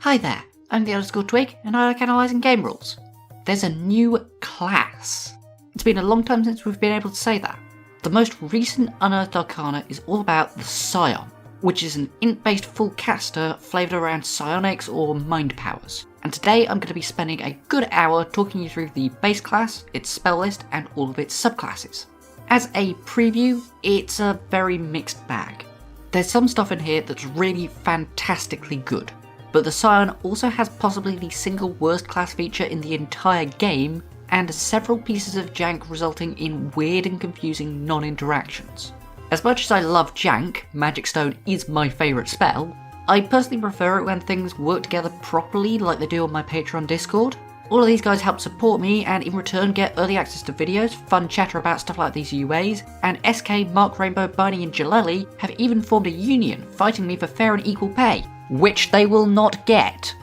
Hi there, I'm the Old Twig and I like analysing game rules. There's a new class. It's been a long time since we've been able to say that. The most recent Unearthed Arcana is all about the Psion, which is an int-based full caster flavoured around psionics or mind powers. And today I'm going to be spending a good hour talking you through the base class, its spell list, and all of its subclasses. As a preview, it's a very mixed bag. There's some stuff in here that's really fantastically good, but the Psion also has possibly the single worst class feature in the entire game, and several pieces of jank resulting in weird and confusing non-interactions. As much as I love jank, Magic Stone is my favourite spell, I personally prefer it when things work together properly like they do on my Patreon Discord. All of these guys help support me and in return get early access to videos, fun chatter about stuff like these UAs, and SK, Mark Rainbow, Barney and Jaleli have even formed a union fighting me for fair and equal pay, which they will not get.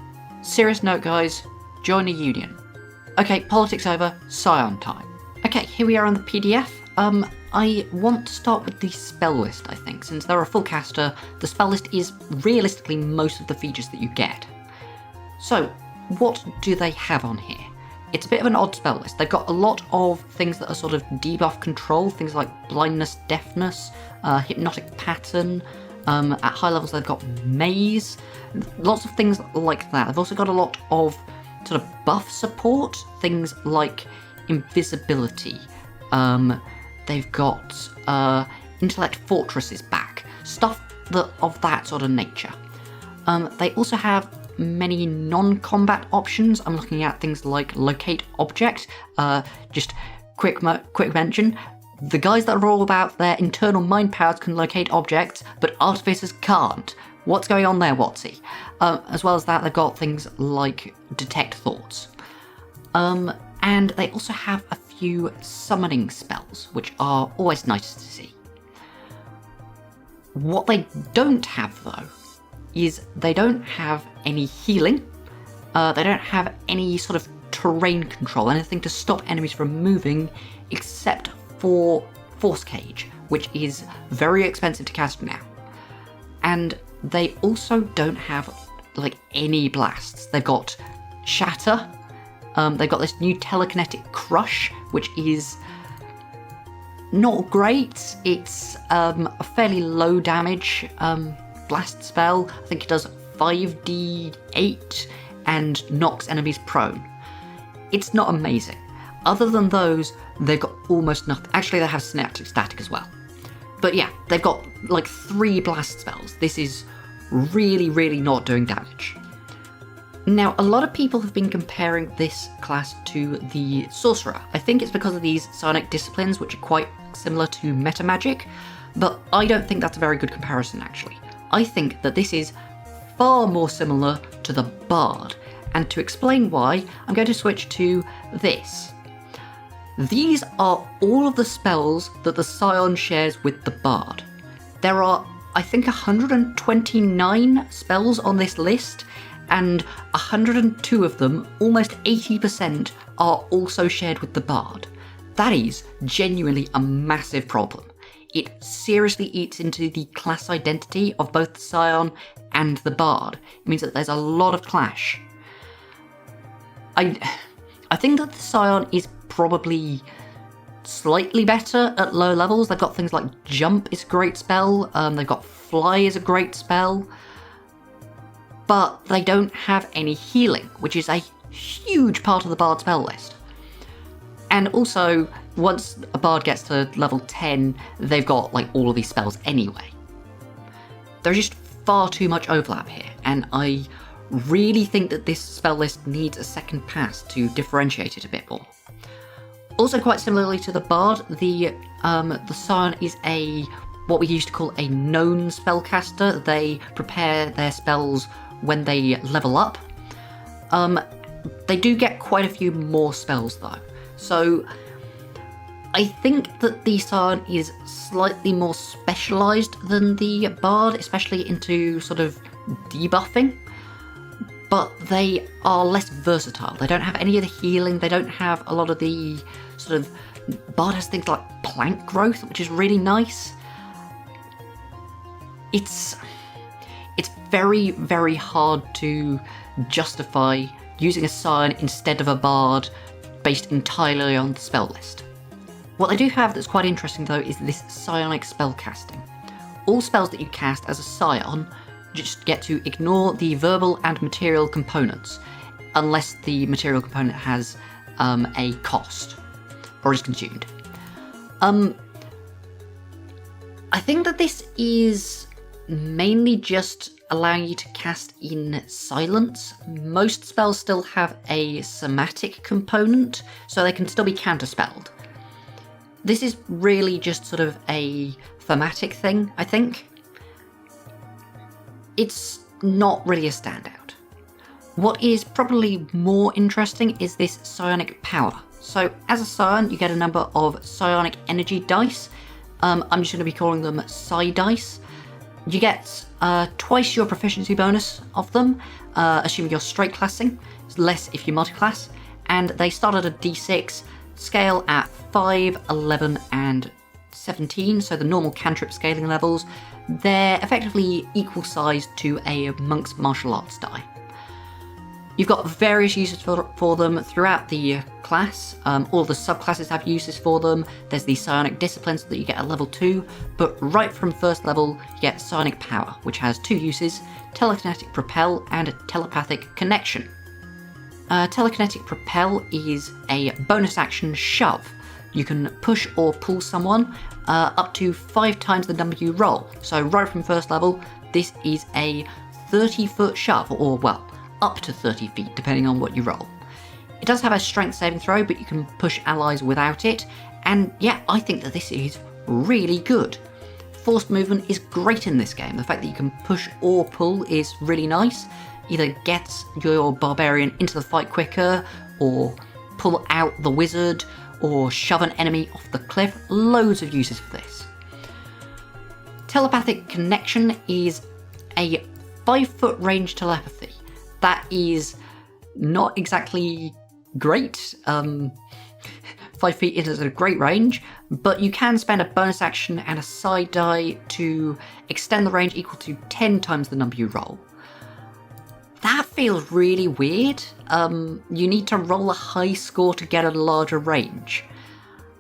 Serious note guys, join a union. Okay, politics over, Psion time. Okay, here we are on the PDF. I want to start with the spell list, I think. Since they're a full caster, the spell list is realistically most of the features that you get. So, what do they have on here? It's a bit of an odd spell list. They've got a lot of things that are sort of debuff control, things like blindness, deafness, hypnotic pattern. At high levels they've got maze, lots of things like that. They've also got a lot of sort of buff support, things like invisibility. They've got intellect fortresses back, stuff of that sort of nature. They also have many non-combat options. I'm looking at things like locate object. Just quick mention. The guys that are all about their internal mind powers can locate objects, but artificers can't. What's going on there, Watsy? As well as that, they've got things like detect thoughts. And they also have a few summoning spells, which are always nice to see. What they don't have, though, is they don't have any healing. They don't have any sort of terrain control, anything to stop enemies from moving, except for Force Cage, which is very expensive to cast now. And they also don't have like any blasts. They've got Shatter, they've got this new Telekinetic Crush, which is not great. It's a fairly low damage blast spell. I think it does 5d8 and knocks enemies prone. It's not amazing. Other than those, they've got almost nothing. Actually, they have Synaptic Static as well. But yeah, they've got like 3 blast spells. This is really, really not doing damage. Now, a lot of people have been comparing this class to the Sorcerer. I think it's because of these Psionic Disciplines, which are quite similar to Meta Magic, but I don't think that's a very good comparison, actually. I think that this is far more similar to the Bard, and to explain why, I'm going to switch to this. These are all of the spells that the Psion shares with the Bard. There are, I think, 129 spells on this list, and 102 of them, almost 80%, are also shared with the Bard. That is genuinely a massive problem. It seriously eats into the class identity of both the Psion and the Bard. It means that there's a lot of clash. I think that the Psion is probably slightly better at low levels. They've got things like Jump is a great spell, they've got Fly is a great spell, but they don't have any healing, which is a huge part of the Bard spell list. And also, once a Bard gets to level 10, they've got like all of these spells anyway. There's just far too much overlap here, and I really think that this spell list needs a second pass to differentiate it a bit more. Also, quite similarly to the Bard, the Psion is what we used to call a known spellcaster. They prepare their spells when they level up. They do get quite a few more spells though. So I think that the Psion is slightly more specialised than the Bard, especially into sort of debuffing. But they are less versatile. They don't have any of the healing, they don't have a lot of the sort of... Bard has things like plank growth, which is really nice. It's it's very, very hard to justify using a Psion instead of a Bard based entirely on the spell list. What they do have that's quite interesting though is this Psionic spellcasting. All spells that you cast as a Psion just get to ignore the verbal and material components, unless the material component has a cost or is consumed. I think that this is mainly just allowing you to cast in silence. Most spells still have a somatic component, so they can still be counterspelled. This is really just sort of a thematic thing, I think. It's not really a standout. What is probably more interesting is this psionic power. So as a Psion, you get a number of psionic energy dice. I'm just going to be calling them Psi dice. You get twice your proficiency bonus of them, assuming you're straight classing. It's less if you multiclass. And they start at a d6, scale at 5, 11, and 17, so the normal cantrip scaling levels. They're effectively equal sized to a monk's martial arts die. You've got various uses for them throughout the class. All the subclasses have uses for them. There's the Psionic Disciplines that you get at level 2, but right from first level you get Psionic Power, which has 2 uses, Telekinetic Propel and Telepathic Connection. Telekinetic Propel is a bonus action shove. You can push or pull someone up to 5 times the number you roll. So right from first level, this is a 30-foot shove, or well, up to 30 feet, depending on what you roll. It does have a strength saving throw, but you can push allies without it, and yeah, I think that this is really good. Forced movement is great in this game. The fact that you can push or pull is really nice. Either gets your barbarian into the fight quicker, or pull out the wizard, or shove an enemy off the cliff. Loads of uses for this. Telepathic Connection is a 5-foot range telepathy. That is not exactly great. 5 feet isn't a great range, but you can spend a bonus action and a side die to extend the range equal to 10 times the number you roll. That feels really weird. You need to roll a high score to get a larger range.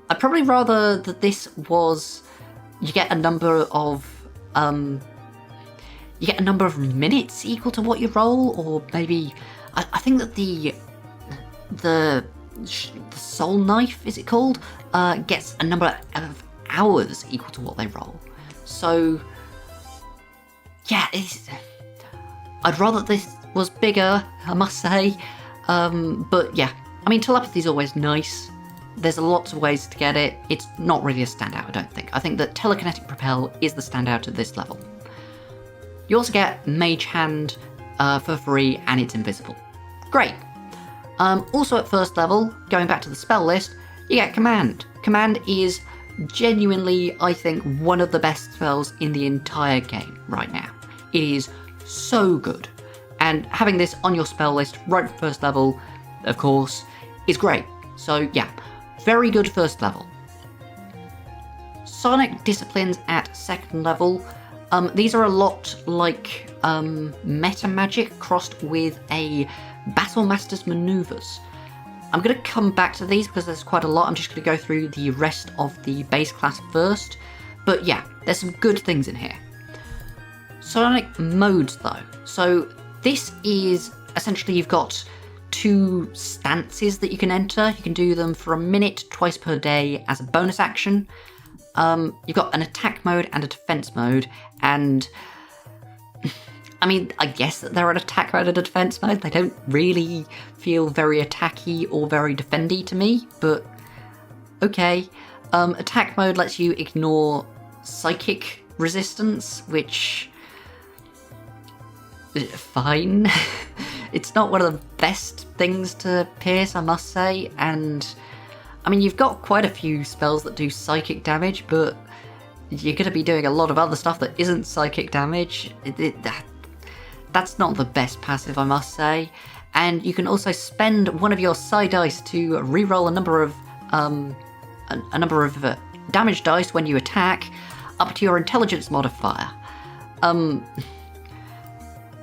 I'd probably rather that this was you get a number of minutes equal to what you roll, or maybe I think that the soul knife, is it called, gets a number of hours equal to what they roll. So yeah, I'd rather this was bigger, I must say. But yeah, I mean, telepathy is always nice. There's lots of ways to get it. It's not really a standout, I don't think. I think that Telekinetic Propel is the standout at this level. You also get Mage Hand for free, and it's invisible. Great. Also at first level, going back to the spell list, you get Command. Command is genuinely, I think, one of the best spells in the entire game right now. It is so good. And having this on your spell list right at first level, of course, is great. So yeah, very good first level. Psionic Disciplines at second level. These are a lot like meta magic crossed with a Battle Master's Maneuvers. I'm going to come back to these because there's quite a lot. I'm just going to go through the rest of the base class first. But yeah, there's some good things in here. Psionic modes though. So this is essentially, you've got 2 stances that you can enter. You can do them for a minute twice per day as a bonus action. You've got an attack mode and a defense mode, and I mean, I guess that they're an attack mode and a defense mode. They don't really feel very attacky or very defendy to me, but okay. Attack mode lets you ignore psychic resistance, which fine. It's not one of the best things to pierce, I must say, and I mean, you've got quite a few spells that do psychic damage, but you're going to be doing a lot of other stuff that isn't psychic damage. That's not the best passive, I must say. And you can also spend one of your psi dice to reroll a number of damage dice when you attack, up to your intelligence modifier.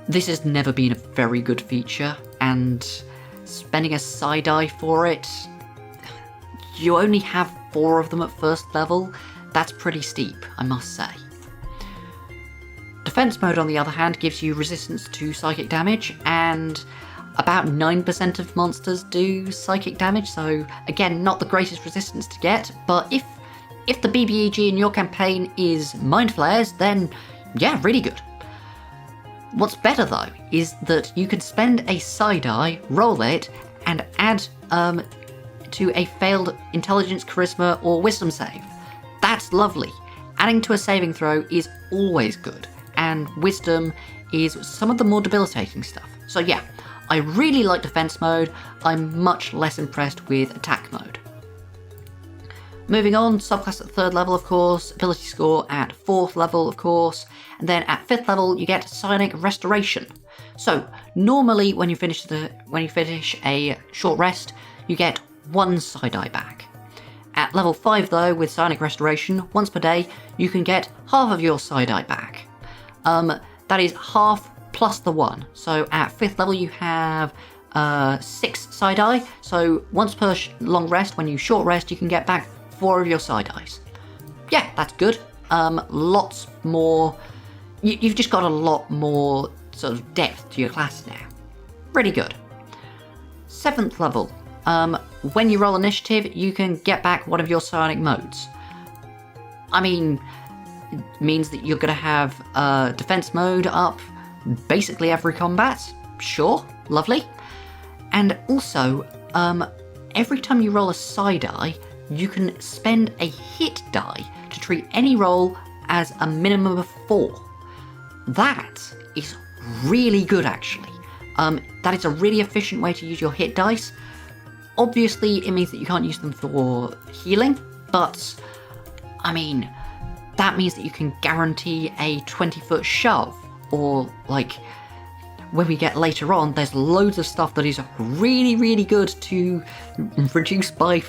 This has never been a very good feature, and spending a Psi die for it, you only have 4 of them at first level. That's pretty steep, I must say. Defense mode, on the other hand, gives you resistance to psychic damage, and about 9% of monsters do psychic damage, so again, not the greatest resistance to get, but if the BBEG in your campaign is Mind Flayers, then yeah, really good. What's better though, is that you can spend a Psi die, roll it, and add to a failed Intelligence, Charisma, or Wisdom save. That's lovely. Adding to a saving throw is always good, and Wisdom is some of the more debilitating stuff. So yeah, I really like defense mode. I'm much less impressed with attack mode. Moving on, subclass at 3rd level, of course, ability score at 4th level, of course, and then at 5th level you get Psionic Restoration. So normally when you finish a short rest, you get 1 Psi die back. At level 5 though, with Psionic Restoration, once per day, you can get half of your Psi die back. That is half plus the 1. So at 5th level you have 6 Psi die, so once per long rest, when you short rest, you can get back 4 of your Psi dice. Yeah, that's good. Lots more... You've just got a lot more sort of depth to your class now. Really good. 7th level. When you roll initiative, you can get back one of your psionic modes. I mean, it means that you're going to have defense mode up basically every combat. Sure, lovely. And also, every time you roll a Psi die, you can spend a hit die to treat any roll as a minimum of 4. That is really good, actually. That is a really efficient way to use your hit dice. Obviously, it means that you can't use them for healing, but, I mean, that means that you can guarantee a 20-foot shove, or, like, when we get later on, there's loads of stuff that is really, really good to reduce by,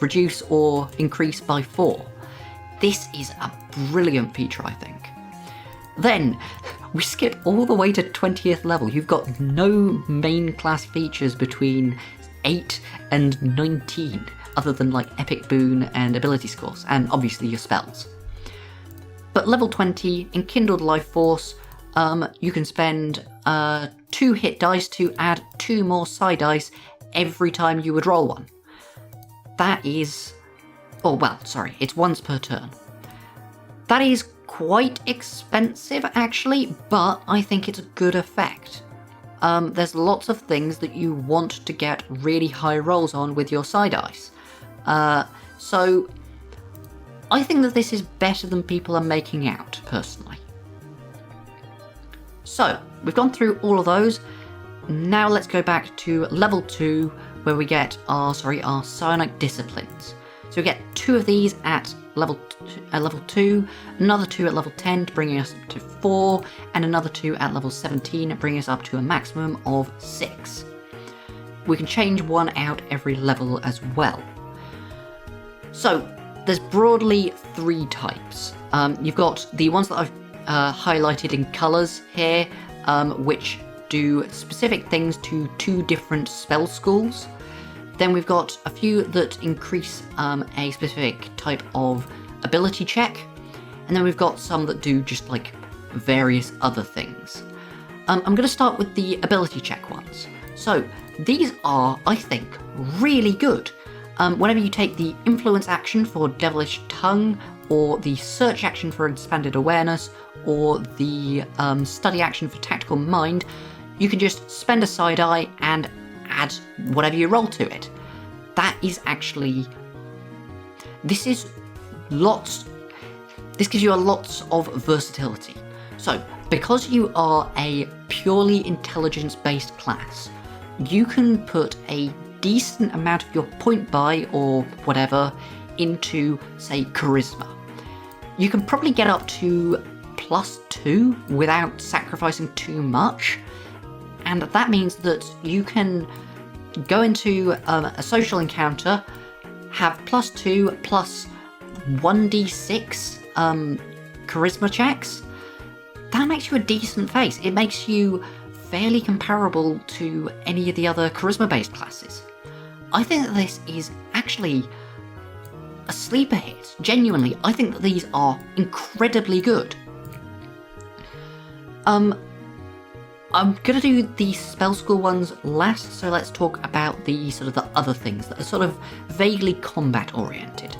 reduce or increase by 4. This is a brilliant feature, I think. Then, we skip all the way to 20th level. You've got no main class features between 8 and 19, other than like Epic Boon and ability scores, and obviously your spells. But level 20, Enkindled Life Force, you can spend 2 hit dice to add 2 more Psi dice every time you would roll one. That is... it's once per turn. That is quite expensive, actually, but I think it's a good effect. There's lots of things that you want to get really high rolls on with your Psi dice. So I think that this is better than people are making out, personally. So, we've gone through all of those. Now let's go back to level 2, where we get our Psionic Disciplines. So we get 2 of these at level 2, another 2 at level 10, bringing us up to 4, and another 2 at level 17, bringing us up to a maximum of 6. We can change 1 out every level as well. So, there's broadly 3 types. You've got the ones that I've highlighted in colours here, which do specific things to 2 different spell schools. Then we've got a few that increase a specific type of ability check, and then we've got some that do just like various other things. I'm going to start with the ability check ones. So these are, I think, really good. Whenever you take the influence action for Devilish Tongue, or the search action for Expanded Awareness, or the study action for Tactical Mind, you can just spend a Psi die and add whatever you roll to it. That is actually... This gives you a lots of versatility. So, because you are a purely intelligence-based class, you can put a decent amount of your point buy, or whatever, into, say, Charisma. You can probably get up to +2 without sacrificing too much, and that means that you can go into a social encounter, have +2 plus 1d6 charisma checks. that makes you a decent face. It makes you fairly comparable to any of the other charisma-based classes. I think that this is actually a sleeper hit. Genuinely, I think that these are incredibly good. I'm gonna do the spell school ones last, so let's talk about the sort of the other things that are sort of vaguely combat oriented.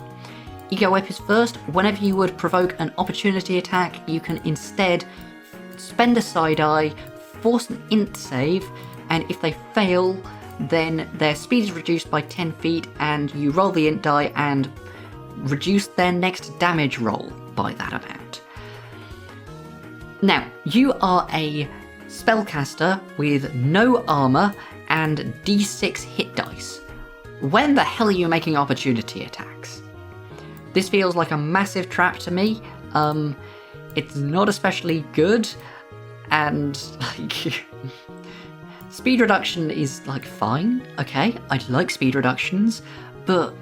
Ego Whip is first. Whenever you would provoke an opportunity attack, you can instead spend a side eye, force an int save, and if they fail, then their speed is reduced by 10 feet, and you roll the int die and reduce their next damage roll by that amount. Now, you are a spellcaster with no armor and d6 hit dice. When the hell are you making opportunity attacks? This feels like a massive trap to me. It's not especially good, and like speed reduction is like fine, okay, I like speed reductions, but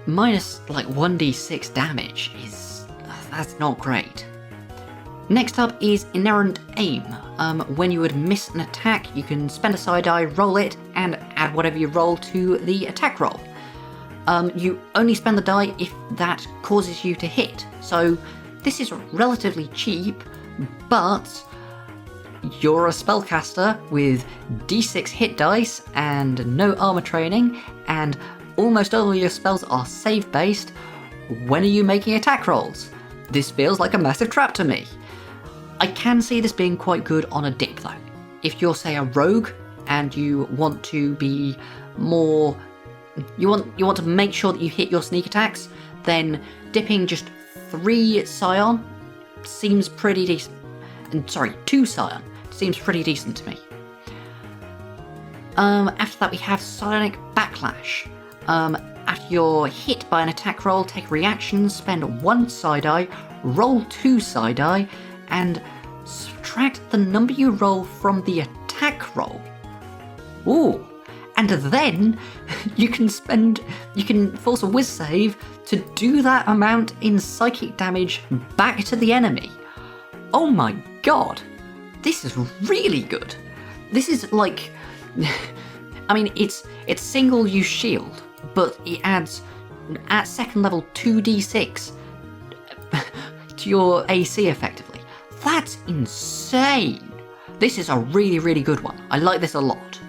minus like 1d6 damage is, that's not great. Next up is Inerrant Aim. When you would miss an attack, you can spend a side die, roll it, and add whatever you roll to the attack roll. You only spend the die if that causes you to hit, so this is relatively cheap, but you're a spellcaster with d6 hit dice and no armor training, and almost all of your spells are save based. When are you making attack rolls? This feels like a massive trap to me. I can see this being quite good on a dip though. If you're, say, a rogue and you want to be more, you want to make sure that you hit your sneak attacks, then dipping just 3 Psion seems pretty decent. And sorry, 2 Psion seems pretty decent to me. After that we have Psionic Backlash. After you're hit by an attack roll, take a reaction, spend 1 side eye, roll 2 side eye, and subtract the number you roll from the attack roll. Ooh, and then you can force a whiz save to do that amount in psychic damage back to the enemy. Oh my god, this is really good. This is like, I mean, it's single use shield, but it adds at second level 2d6 to your AC effectively. That's insane. This is a really, really good one. I like this a lot.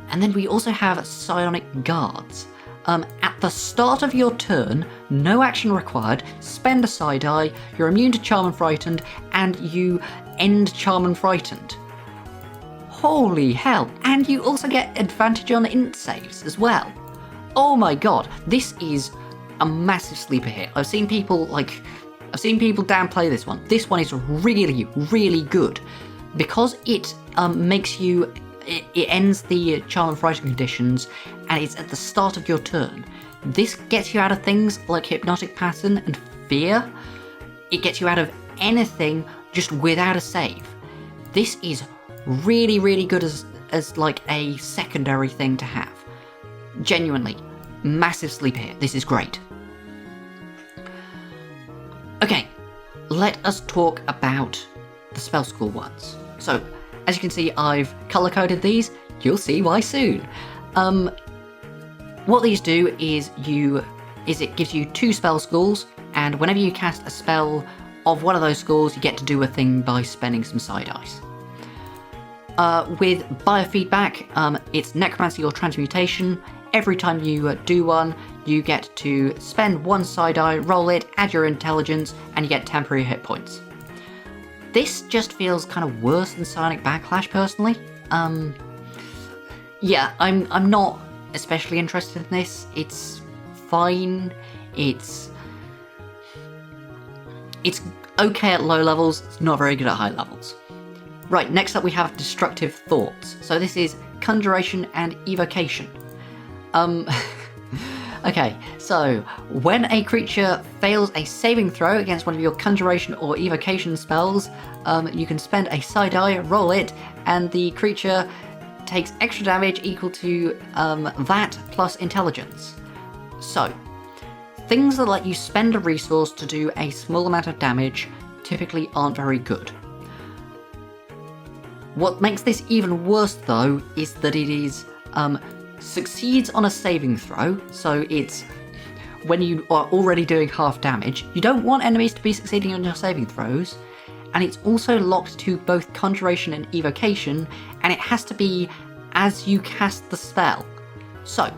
And then we also have Psionic Guards. At the start of your turn, no action required, spend a side eye, you're immune to Charm and Frightened, and you end Charm and Frightened. Holy hell, and you also get advantage on int saves as well. Oh my god, this is a massive sleeper hit. I've seen people downplay this one. This one is really, really good. Because it makes you, it ends the Charm and Frightened conditions, and it's at the start of your turn. This gets you out of things like Hypnotic Pattern and Fear. It gets you out of anything just without a save. This is really, really good as like a secondary thing to have. Genuinely, massive sleeper hit. This is great. Okay, let us talk about the spell school ones. So, as you can see, I've color-coded these. You'll see why soon. What these do is it gives you 2 spell schools, and whenever you cast a spell of one of those schools, you get to do a thing by spending some side eyes. With biofeedback, it's necromancy or transmutation. Every time you do one, you get to spend 1 side eye, roll it, add your intelligence, and you get temporary hit points. This just feels kind of worse than Psionic Backlash, personally. Yeah, I'm not especially interested in this. It's fine. It's okay at low levels. It's not very good at high levels. Right, next up we have Destructive Thoughts. So this is Conjuration and Evocation. Okay, so when a creature fails a saving throw against one of your Conjuration or Evocation spells, you can spend a side eye, roll it, and the creature takes extra damage equal to that plus intelligence. So, things that let you spend a resource to do a small amount of damage typically aren't very good. What makes this even worse, though, is that it is succeeds on a saving throw, so it's when you are already doing half damage. You don't want enemies to be succeeding on your saving throws, and it's also locked to both Conjuration and Evocation, and it has to be as you cast the spell. So,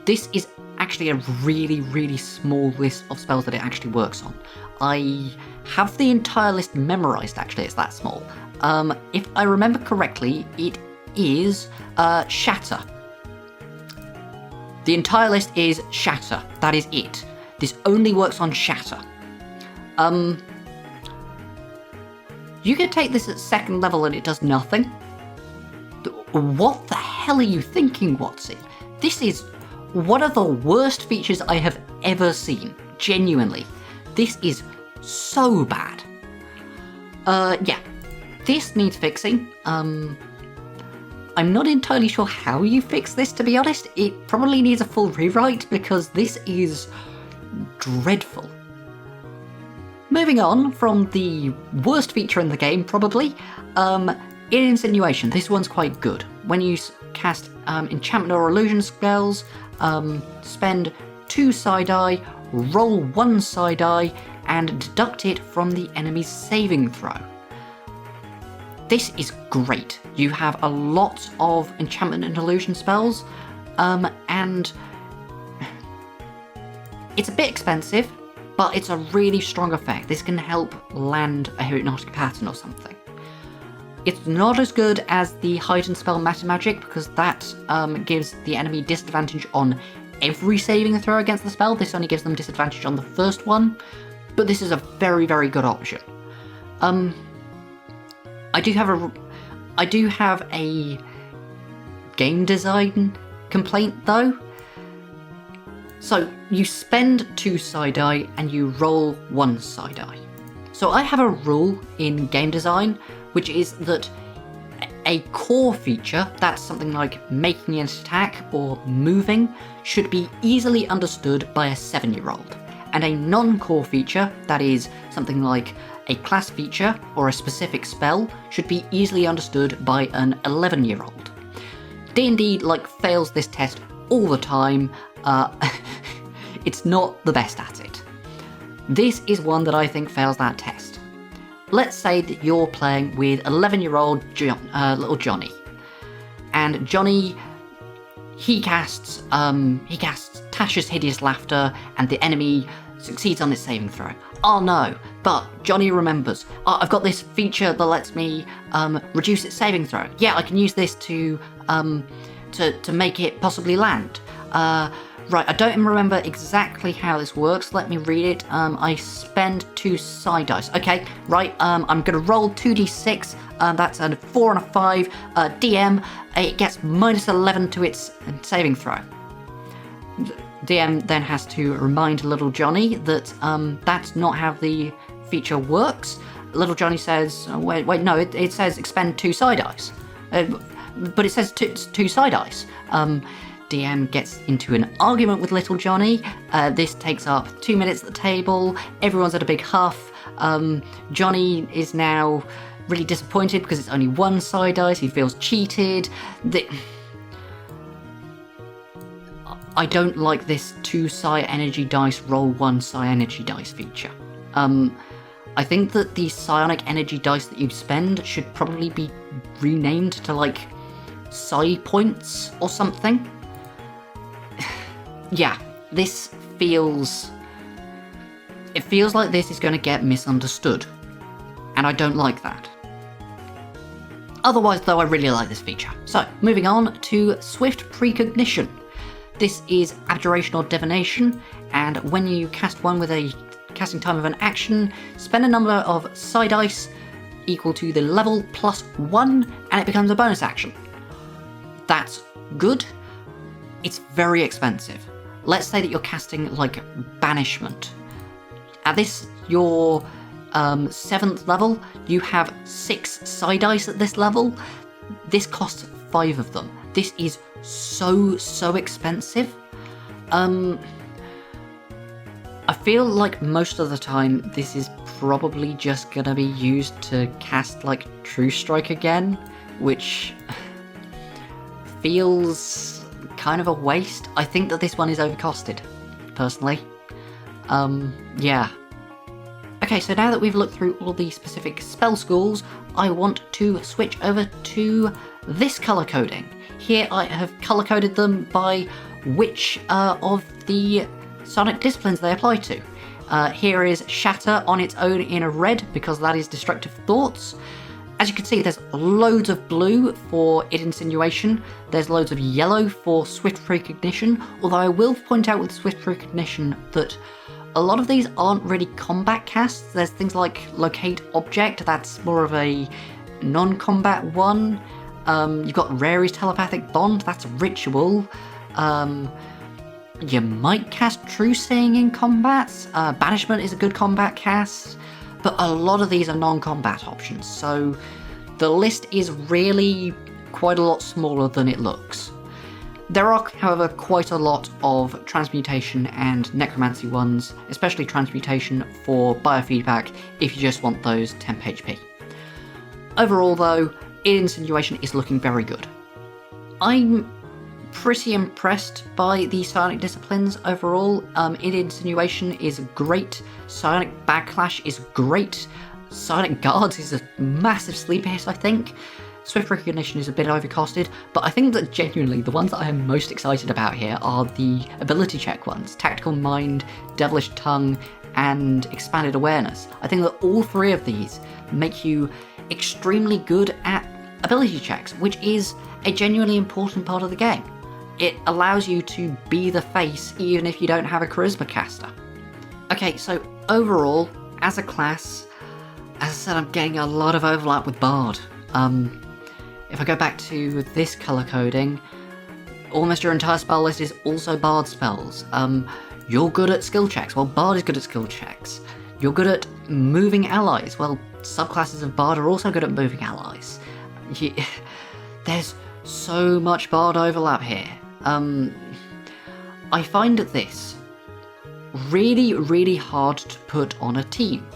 this is actually a really, really small list of spells that it actually works on. I have the entire list memorized, actually, it's that small. If I remember correctly, it is Shatter. The entire list is Shatter. That is it. This only works on Shatter. You can take this at 2nd level and it does nothing. What the hell are you thinking, Watsy? This is one of the worst features I have ever seen. Genuinely. This is so bad. Yeah. This needs fixing. I'm not entirely sure how you fix this, to be honest. It probably needs a full rewrite because this is dreadful. Moving on from the worst feature in the game, probably, Insinuation. This one's quite good. When you cast enchantment or illusion spells, spend 2 psi die, roll 1 psi die, and deduct it from the enemy's saving throw. This is great. You have a lot of enchantment and illusion spells, and it's a bit expensive, but it's a really strong effect. This can help land a hypnotic pattern or something. It's not as good as the heightened spell Meta Magic, because that gives the enemy disadvantage on every saving throw against the spell. This only gives them disadvantage on the first one, but this is a very, very good option. I do have a game design complaint, though. So, you spend 2 psi die and you roll 1 psi die. So I have a rule in game design, which is that a core feature, that's something like making an attack or moving, should be easily understood by a 7-year-old. And a non-core feature, that is something like a class feature or a specific spell, should be easily understood by an 11-year-old. D&D fails this test all the time. It's not the best at it. This is one that I think fails that test. Let's say that you're playing with 11-year-old little Johnny, and Johnny, he casts Tasha's Hideous Laughter, and the enemy succeeds on its saving throw. Oh no, but Johnny remembers, oh, I've got this feature that lets me reduce its saving throw. Yeah, I can use this to make it possibly land. Right, I don't even remember exactly how this works. Let me read it. I spend 2 psi dice. Okay, right, I'm going to roll 2d6. That's a 4 and a 5. DM, it gets minus 11 to its saving throw. DM then has to remind little Johnny that that's not how the feature works. Little Johnny says, wait, no, it says expend 2 psi dice. But it says 2 psi dice. DM gets into an argument with little Johnny. This takes up 2 minutes at the table. Everyone's at a big huff. Johnny is now really disappointed because it's only 1 psi dice. He feels cheated. I don't like this 2 psi energy dice, roll 1 psi energy dice feature. I think that the psionic energy dice that you spend should probably be renamed to psi points or something. Yeah, this feels... It feels like this is going to get misunderstood. And I don't like that. Otherwise, though, I really like this feature. So, moving on to Swift Precognition. This is Abjuration or Divination, and when you cast one with a casting time of an action, spend a number of psi dice equal to the level plus 1, and it becomes a bonus action. That's good. It's very expensive. Let's say that you're casting Banishment. At this, your 7th level, you have 6 psi dice at this level. This costs 5 of them. This is so expensive. I feel like most of the time this is probably just gonna be used to cast like True Strike again, which feels kind of a waste. I think that this one is overcosted, personally. Yeah. Okay, so now that we've looked through all the specific spell schools, I want to switch over to this colour coding. Here I have colour coded them by which of the Psionic Disciplines they apply to. Here is Shatter on its own in a red, because that is Destructive Thoughts. As you can see, there's loads of blue for Id Insinuation, there's loads of yellow for Swift Precognition, although I will point out with Swift Precognition that a lot of these aren't really combat casts. There's things like Locate Object, that's more of a non-combat one. You've got Rary's Telepathic Bond, that's Ritual. You might cast True Seeing in combats. Banishment is a good combat cast, but a lot of these are non-combat options, so the list is really quite a lot smaller than it looks. There are, however, quite a lot of Transmutation and Necromancy ones, especially Transmutation for Biofeedback if you just want those temp HP. Overall though, Id Insinuation is looking very good. I'm pretty impressed by the Psionic Disciplines overall. Id Insinuation is great, Psionic Backlash is great, Psionic Guards is a massive sleeper hit I think, Swift Recognition is a bit overcosted, but I think that genuinely the ones that I am most excited about here are the ability check ones, Tactical Mind, Devilish Tongue, and Expanded Awareness. I think that all three of these make you extremely good at ability checks, which is a genuinely important part of the game. It allows you to be the face even if you don't have a charisma caster. Okay, so overall, as a class, as I said, I'm getting a lot of overlap with Bard. If I go back to this colour coding, almost your entire spell list is also Bard spells. You're good at skill checks, well Bard is good at skill checks. You're good at moving allies, well subclasses of Bard are also good at moving allies. There's so much Bard overlap here. I find this really, really hard to put on a team.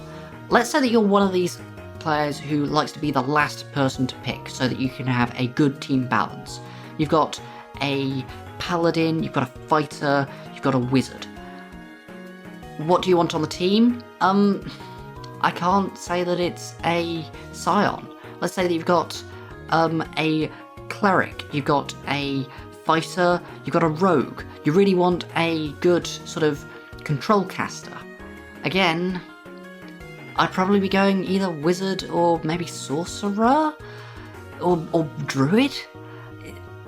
Let's say that you're one of these players who likes to be the last person to pick so that you can have a good team balance. You've got a paladin, you've got a fighter, you've got a wizard. What do you want on the team? I can't say that it's a scion. Let's say that you've got a cleric, you've got a fighter, you've got a rogue. You really want a good sort of control caster. Again, I'd probably be going either wizard or maybe sorcerer or druid.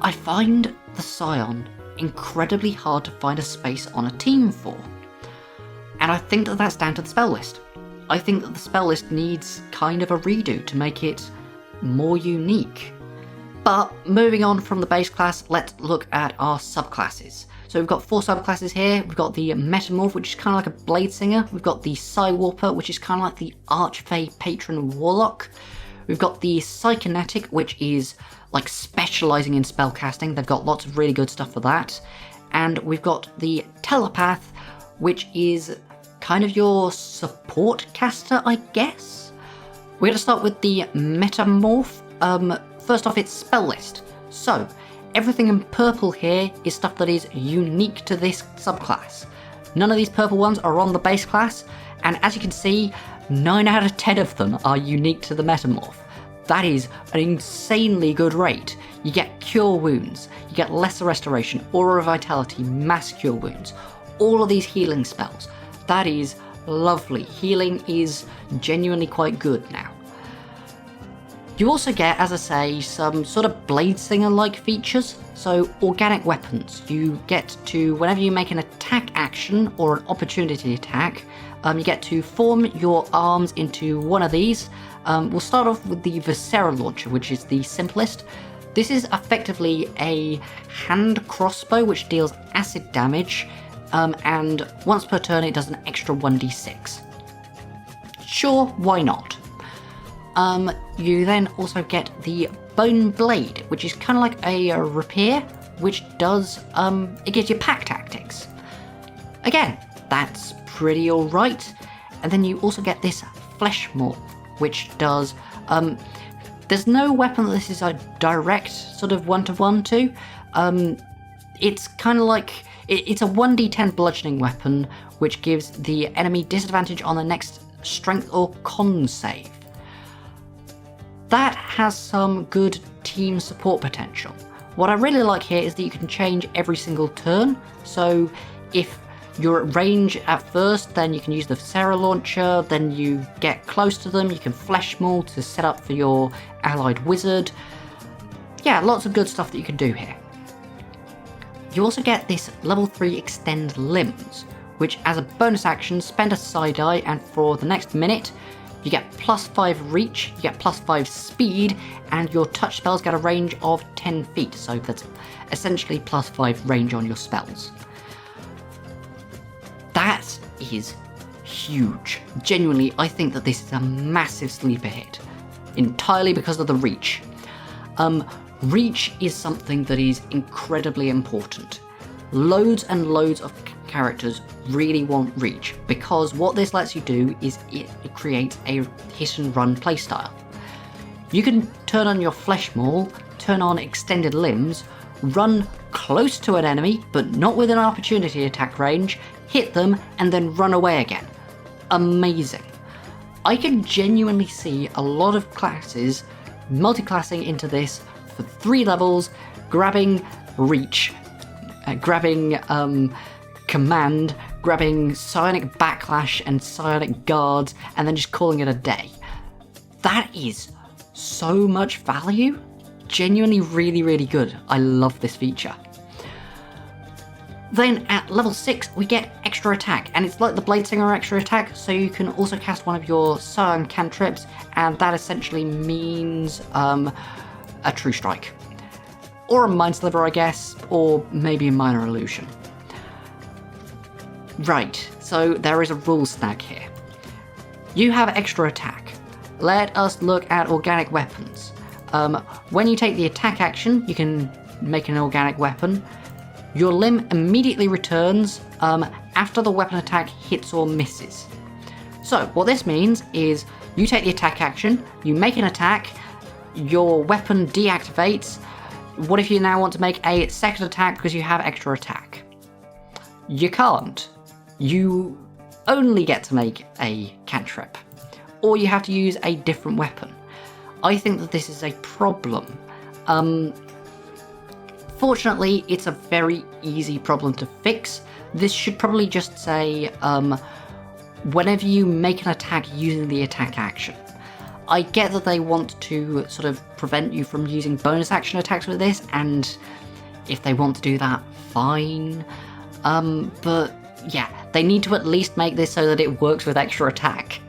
I find the scion incredibly hard to find a space on a team for. And I think that that's down to the spell list. I think that the spell list needs kind of a redo to make it more unique. But moving on from the base class, let's look at our subclasses. So we've got 4 subclasses here. We've got the Metamorph, which is kind of like a Blade Singer. We've got the Psi Warper, which is kind of like the Archfey Patron Warlock. We've got the Psikinetic, which is like specialising in spellcasting. They've got lots of really good stuff for that. And we've got the Telepath, which is kind of your support caster, I guess. We're going to start with the Metamorph. First off, it's spell list. So, everything in purple here is stuff that is unique to this subclass. None of these purple ones are on the base class, and as you can see, 9 out of 10 of them are unique to the Metamorph. That is an insanely good rate. You get Cure Wounds, you get Lesser Restoration, Aura of Vitality, Mass Cure Wounds, all of these healing spells. That is lovely. Healing is genuinely quite good now. You also get, as I say, some sort of Blade Singer-like features. So, organic weapons. You get to, whenever you make an attack action or an opportunity attack, you get to form your arms into one of these. We'll start off with the Viscera Launcher, which is the simplest. This is effectively a hand crossbow which deals acid damage, and once per turn it does an extra 1d6. Sure, why not? You then also get the Bone Blade, which is kind of like a rapier, which does, it gives you pack tactics. Again, that's pretty alright. And then you also get this Flesh Maul, which does... there's no weapon that this is a direct sort of one-to-one to. It's kind of like... It's a 1d10 bludgeoning weapon, which gives the enemy disadvantage on the next strength or con save. That has some good team support potential. What I really like here is that you can change every single turn, so if you're at range at first, then you can use the Sarah launcher, then you get close to them, you can Flesh Maul to set up for your allied wizard. Yeah, lots of good stuff that you can do here. You also get this level 3 Extend Limbs, which as a bonus action, spend a side eye, and for the next minute, you get +5 reach, you get +5 speed, and your touch spells get a range of 10 feet, so that's essentially +5 range on your spells. That is huge. Genuinely, I think that this is a massive sleeper hit, entirely because of the reach. Reach is something that is incredibly important. Loads and loads of characters really want reach, because what this lets you do is it creates a hit and run playstyle. You can turn on your Flesh Maul, turn on Extended Limbs, run close to an enemy but not within opportunity attack range, hit them, and then run away again. Amazing. I can genuinely see a lot of classes multi-classing into this for 3 levels, grabbing reach, grabbing command, grabbing psionic backlash and psionic guards, and then just calling it a day. That is so much value. Genuinely really, really good. I love this feature. Then at level 6 we get extra attack, and it's like the Bladesinger extra attack, so you can also cast one of your Psion cantrips, and that essentially means a True Strike. Or a Mind Sliver, I guess, or maybe a Minor Illusion. Right, so there is a rule snag here. You have extra attack. Let us look at organic weapons. When you take the attack action, you can make an organic weapon. Your limb immediately returns after the weapon attack hits or misses. So what this means is you take the attack action, you make an attack, your weapon deactivates. What if you now want to make a second attack because you have extra attack? You can't. You only get to make a cantrip, or you have to use a different weapon. I think that this is a problem. Fortunately, it's a very easy problem to fix. This should probably just say, whenever you make an attack using the attack action. I get that they want to sort of prevent you from using bonus action attacks with this, and if they want to do that, fine. But yeah, they need to at least make this so that it works with extra attack.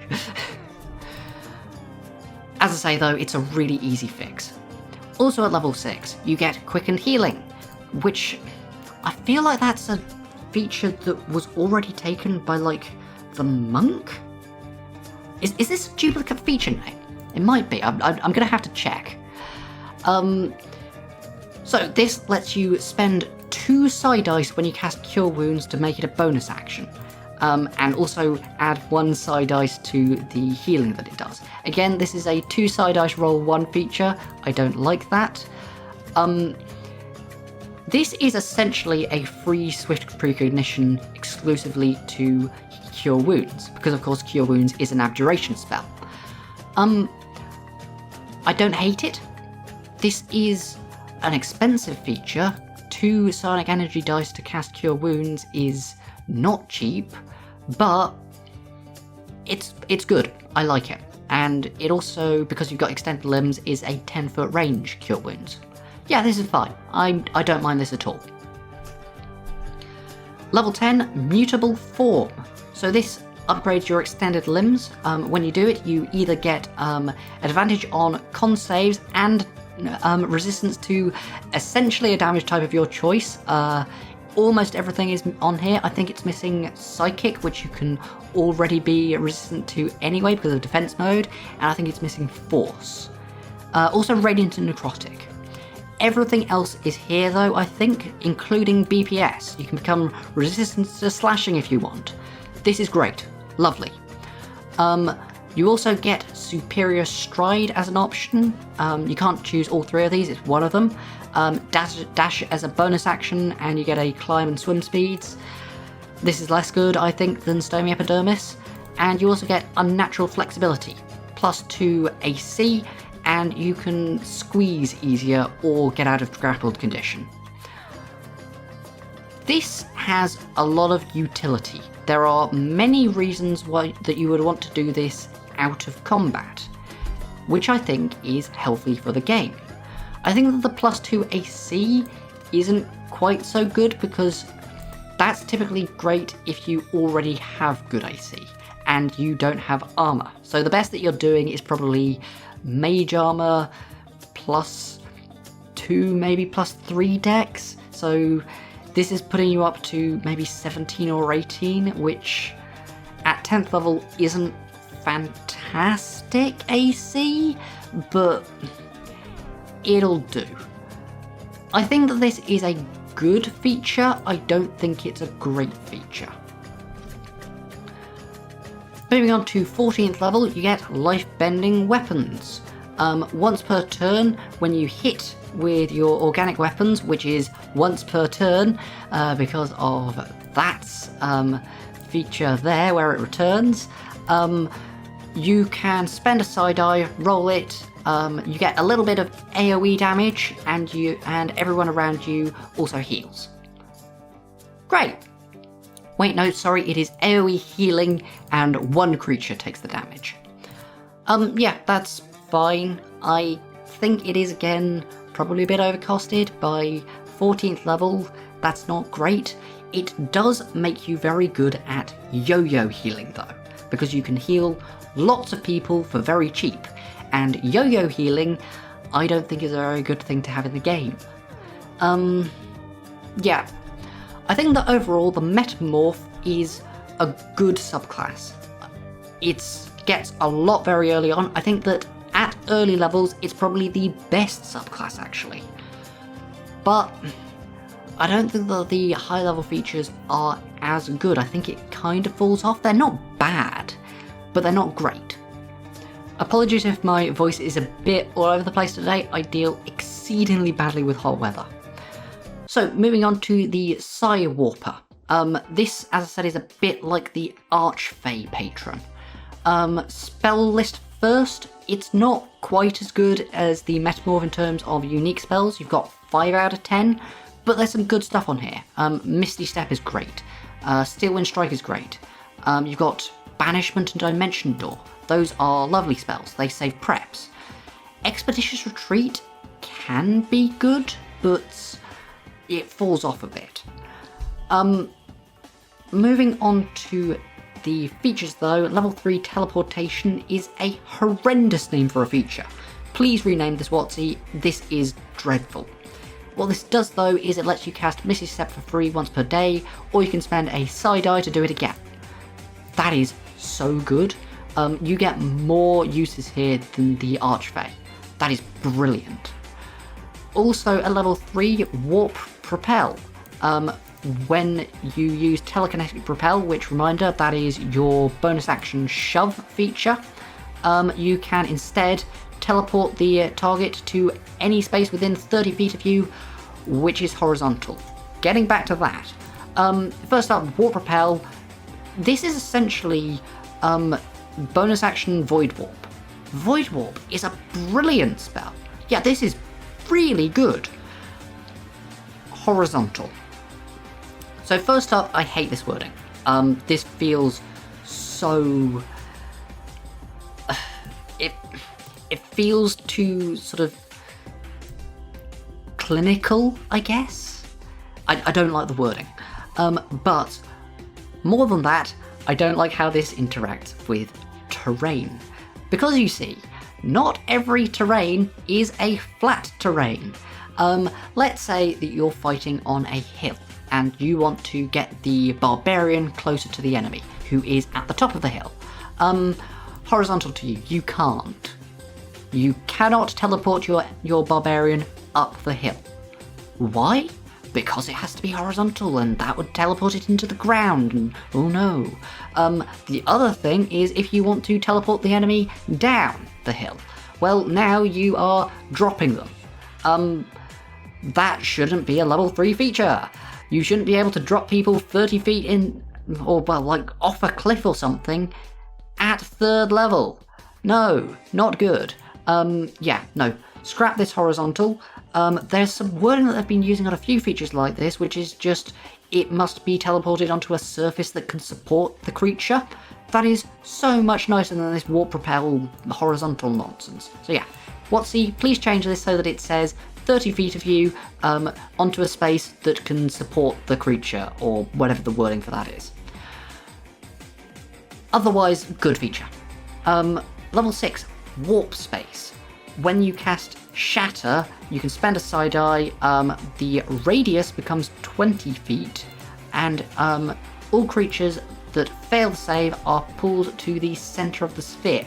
As I say though, it's a really easy fix. Also at level 6, you get Quickened Healing, which I feel like that's a feature that was already taken by, like, the Monk? Is this a duplicate feature name? It might be, I'm gonna have to check. So this lets you spend 2 Psi dice when you cast Cure Wounds to make it a bonus action. And also add 1 Psi dice to the healing that it does. Again, this is a 2 Psi dice roll 1 feature. I don't like that. This is essentially a free Swift Precognition exclusively to Cure Wounds, because of course Cure Wounds is an abjuration spell. I don't hate it. This is an expensive feature. 2 Psionic Energy dice to cast Cure Wounds is not cheap, but it's good. I like it. And it also, because you've got Extended Limbs, is a 10-foot range Cure Wounds. Yeah, this is fine. I don't mind this at all. Level 10, Mutable Form. So this upgrades your Extended Limbs. When you do it, you either get advantage on con saves and resistance to essentially a damage type of your choice. Almost everything is on here. I think it's missing Psychic, which you can already be resistant to anyway because of defense mode, and I think it's missing Force. Also Radiant and Necrotic. Everything else is here though, I think, including BPS. You can become resistant to slashing if you want. This is great. Lovely. You also get Superior Stride as an option. You can't choose all three of these, it's one of them. Dash as a bonus action, and you get a climb and swim speeds. This is less good, I think, than Stony Epidermis. And you also get Unnatural Flexibility, +2 AC, and you can squeeze easier or get out of grappled condition. This has a lot of utility. There are many reasons why that you would want to do this out of combat, which I think is healthy for the game. I think that the +2 AC isn't quite so good because that's typically great if you already have good AC and you don't have armor. So the best that you're doing is probably mage armor +2, maybe +3 dex. So this is putting you up to maybe 17 or 18, which at 10th level isn't fantastic AC, but it'll do. I think that this is a good feature, I don't think it's a great feature. Moving on to 14th level, you get life-bending weapons. Once per turn, when you hit with your organic weapons, which is once per turn, because of that feature there where it returns, you can spend a psi die, roll it, you get a little bit of AoE damage, and everyone around you also heals. Great! Wait, no, sorry, it is AoE healing, and one creature takes the damage. Yeah, that's fine. I think it is, again, probably a bit overcosted. By 14th level, that's not great. It does make you very good at yo-yo healing, though, because you can heal lots of people for very cheap, and yo-yo healing I don't think is a very good thing to have in the game. Yeah. I think that overall the Metamorph is a good subclass. It gets a lot very early on. I think that at early levels it's probably the best subclass actually. But I don't think that the high level features are as good. I think it kind of falls off. They're not bad, but they're not great. Apologies if my voice is a bit all over the place today. I deal exceedingly badly with hot weather. So, moving on to the Psi Warper. This, as I said, is a bit like the Archfey patron. Spell list first, it's not quite as good as the Metamorph in terms of unique spells. You've got 5 out of 10, but there's some good stuff on here. Misty Step is great. Steel Wind Strike is great. You've got Banishment and Dimension Door. Those are lovely spells. They save preps. Expeditious Retreat can be good, but it falls off a bit. Moving on to the features though, level 3 Teleportation is a horrendous name for a feature. Please rename this WotC, this is dreadful. What this does though is it lets you cast Misty Step for free once per day, or you can spend a psi die to do it again. That is so good. You get more uses here than the Archfey. That is brilliant. Also at level 3, Warp Propel. When you use Telekinetic Propel, which, reminder, that is your bonus action shove feature, you can instead teleport the target to any space within 30 feet of you, which is horizontal. Getting back to that, first up, Warp Propel. This is essentially bonus action Void Warp. Void Warp is a brilliant spell. Yeah, this is really good. Horizontal. So first up, I hate this wording. This feels so... It feels too sort of clinical, I guess? I don't like the wording. But more than that, I don't like how this interacts with terrain. Because you see, not every terrain is a flat terrain. Let's say that you're fighting on a hill and you want to get the barbarian closer to the enemy, who is at the top of the hill. Horizontal to you, you can't. You cannot teleport your barbarian up the hill. Why? because it has to be horizontal, and that would teleport it into the ground, and oh no. The other thing is if you want to teleport the enemy down the hill, well, now you are dropping them. That shouldn't be a level 3 feature. You shouldn't be able to drop people 30 feet in, or well, like off a cliff or something, at 3rd level. No, not good. Yeah, no, scrap this horizontal. There's some wording that they've been using on a few features like this, which is just, it must be teleported onto a surface that can support the creature. That is so much nicer than this warp propel horizontal nonsense. So yeah, WotC, please change this so that it says 30 feet of you onto a space that can support the creature, or whatever the wording for that is. Otherwise, good feature. Level 6, Warp Space. When you cast Shatter, you can spend a Psi die, the radius becomes 20 feet, and all creatures that fail the save are pulled to the centre of the sphere.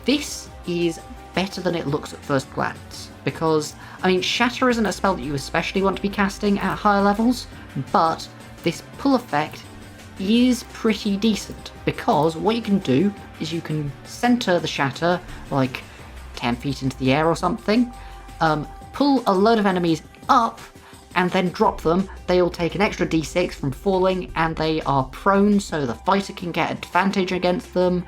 This is better than it looks at first glance, because, I mean, Shatter isn't a spell that you especially want to be casting at higher levels, but this pull effect is pretty decent, because what you can do is you can centre the Shatter, like 10 feet into the air or something, pull a load of enemies up, and then drop them. They all take an extra d6 from falling, and they are prone, so the fighter can get advantage against them.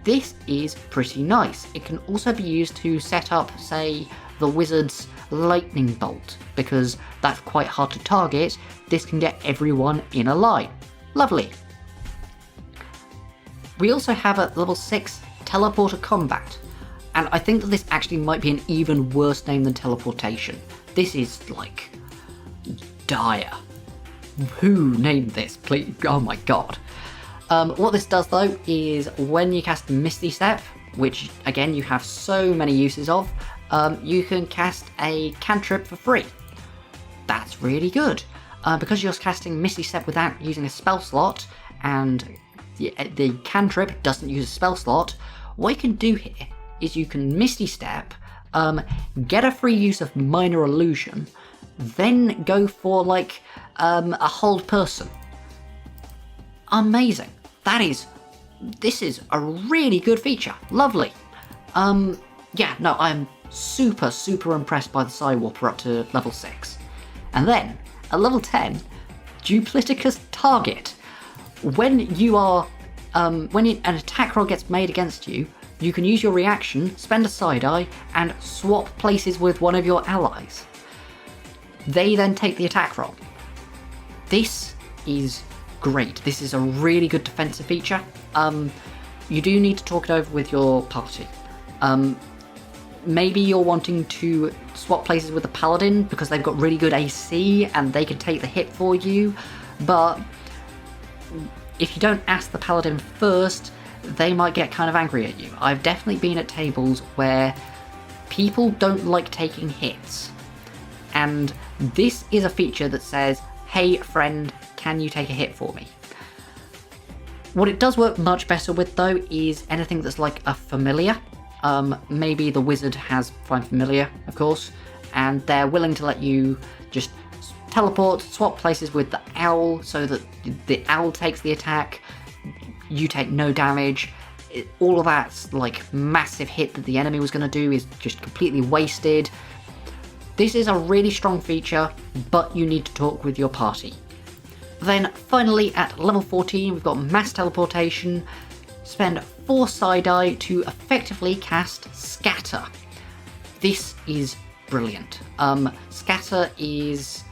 This is pretty nice. It can also be used to set up, say, the wizard's lightning bolt, because that's quite hard to target. This can get everyone in a line. Lovely. We also have at level 6, Teleporter Combat, and I think that this actually might be an even worse name than teleportation. This is, like, dire. Who named this, please? Oh my god. What this does, though, is when you cast Misty Step, which, again, you have so many uses of, you can cast a cantrip for free. That's really good. Because you're casting Misty Step without using a spell slot, and the cantrip doesn't use a spell slot, what you can do here is you can Misty Step, get a free use of Minor Illusion, then go for, like, a hold person. Amazing. This is a really good feature. Lovely. Yeah, no, I'm super, super impressed by the Psi Warper up to level 6. And then, at level 10, Dupliticus Target. When you are, when an attack roll gets made against you, you can use your reaction, spend a Psi die, and swap places with one of your allies. They then take the attack roll. This is great. This is a really good defensive feature. You do need to talk it over with your party. Maybe you're wanting to swap places with the Paladin because they've got really good AC and they can take the hit for you, but if you don't ask the Paladin first, they might get kind of angry at you. I've definitely been at tables where people don't like taking hits, and this is a feature that says, hey friend, can you take a hit for me? What it does work much better with, though, is anything that's like a familiar. Maybe the wizard has Find Familiar, of course, and they're willing to let you just teleport, swap places with the owl so that the owl takes the attack, you take no damage. All of that, like, massive hit that the enemy was going to do is just completely wasted. This is a really strong feature, but you need to talk with your party. Then finally at level 14 we've got Mass Teleportation. Spend 4 Psi die to effectively cast Scatter. This is brilliant. Scatter is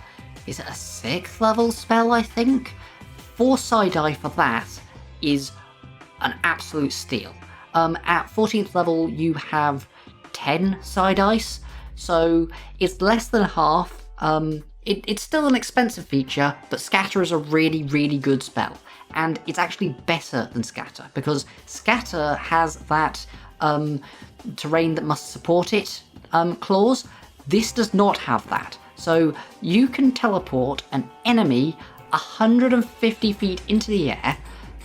it a 6th level spell, I think? 4 Psi die for that is an absolute steal. At 14th level you have 10 Psi dice, so it's less than half. It's still an expensive feature, but Scatter is a really, really good spell. And it's actually better than Scatter, because Scatter has that terrain that must support it clause. This does not have that. So you can teleport an enemy 150 feet into the air,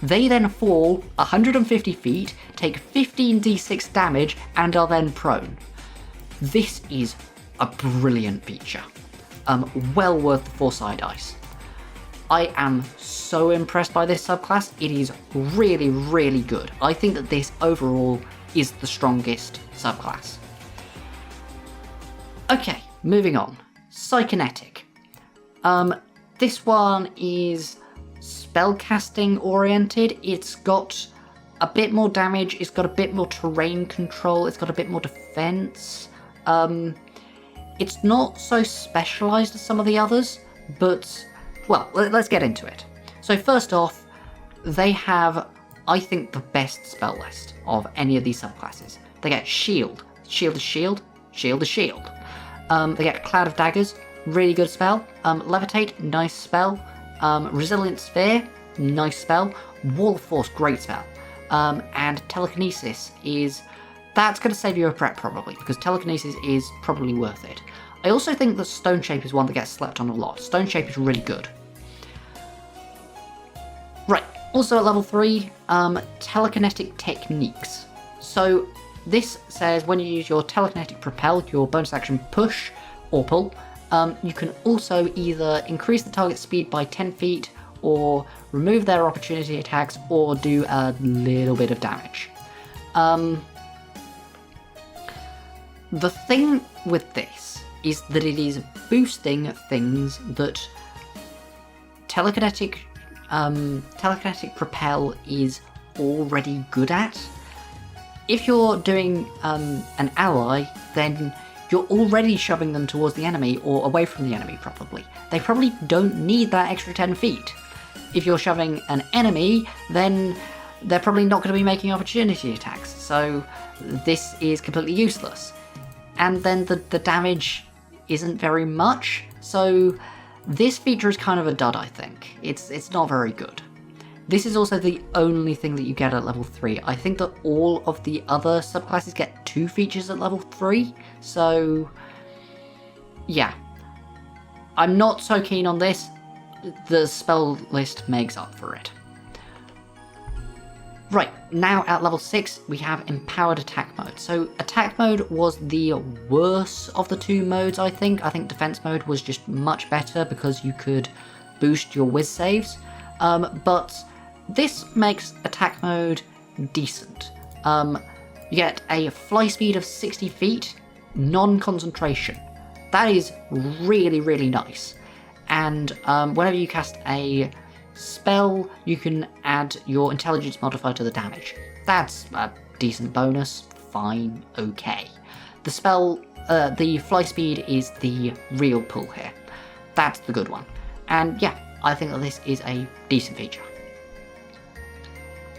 they then fall 150 feet, take 15d6 damage, and are then prone. This is a brilliant feature. well worth the 4 psi dice. I am so impressed by this subclass. It is really, really good. I think that this overall is the strongest subclass. Okay, moving on. Psikinetic. This one is spellcasting oriented. It's got a bit more damage, it's got a bit more terrain control, it's got a bit more defense. It's not so specialized as some of the others, but, well, let's get into it. So first off, they have, I think, the best spell list of any of these subclasses. They get Shield. Shield is shield. Shield is shield. They get Cloud of Daggers. Really good spell. Levitate. Nice spell. Resilient Sphere. Nice spell. Wall of Force. Great spell. And Telekinesis is... That's going to save you a prep, probably, because Telekinesis is probably worth it. I also think that Stone Shape is one that gets slept on a lot. Stone Shape is really good. Right, also at level 3, Telekinetic Techniques. So this says when you use your Telekinetic Propel, your bonus action push or pull, you can also either increase the target's speed by 10 feet, or remove their opportunity attacks, or do a little bit of damage. The thing with this is that it is boosting things that Telekinetic Propel is already good at. If you're doing an ally, then you're already shoving them towards the enemy or away from the enemy, probably. They probably don't need that extra 10 feet. If you're shoving an enemy, then they're probably not going to be making opportunity attacks, so this is completely useless. And then the damage isn't very much, so this feature is kind of a dud, I think. It's not very good. This is also the only thing that you get at level 3. I think that all of the other subclasses get 2 features at level 3, so yeah. I'm not so keen on this. The spell list makes up for it. Right, now at level 6 we have Empowered Attack Mode. So Attack Mode was the worst of the 2 modes, I think. I think Defense Mode was just much better because you could boost your whiz saves. But this makes Attack Mode decent. You get a fly speed of 60 feet, non-concentration. That is really, really nice. And whenever you cast a spell, you can add your intelligence modifier to the damage. That's a decent bonus, fine, okay. The spell, the fly speed is the real pull here. That's the good one. And yeah, I think that this is a decent feature.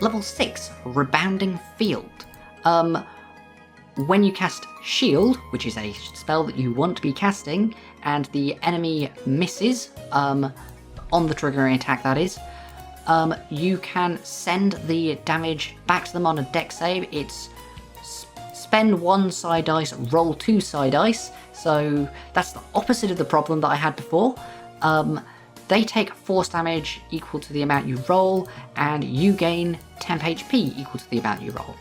Level 6, Rebounding Field. When you cast Shield, which is a spell that you want to be casting, and the enemy misses, on the triggering attack that is, you can send the damage back to them on a dex save. It's spend 1 psi dice, roll 2 psi dice, so that's the opposite of the problem that I had before. They take force damage equal to the amount you roll, and you gain temp HP equal to the amount you roll.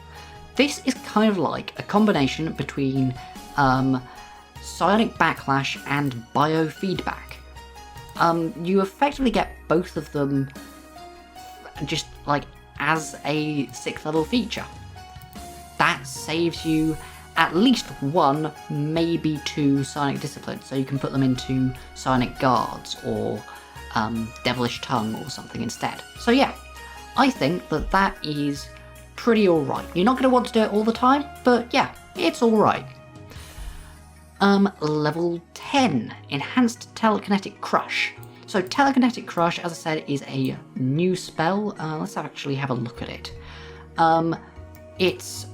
This is kind of like a combination between Psionic Backlash and Biofeedback. You effectively get both of them just like as a 6th level feature. That saves you at least 1, maybe 2 Psionic Disciplines, so you can put them into Psionic Guards or Devilish Tongue or something instead. So yeah, I think that that is pretty alright. You're not going to want to do it all the time, but yeah, it's alright. Level 10, Enhanced Telekinetic Crush. So Telekinetic Crush, as I said, is a new spell. Let's actually have a look at it. It's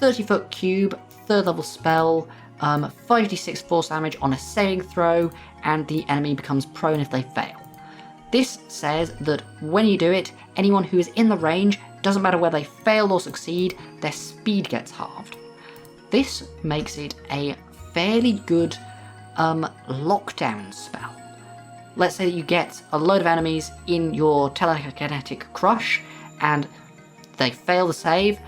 30-foot cube, 3rd level spell, 5d6 force damage on a saving throw, and the enemy becomes prone if they fail. This says that when you do it, anyone who is in the range, doesn't matter whether they fail or succeed, their speed gets halved. This makes it a fairly good lockdown spell. Let's say that you get a load of enemies in your Telekinetic Crush, and they fail the save,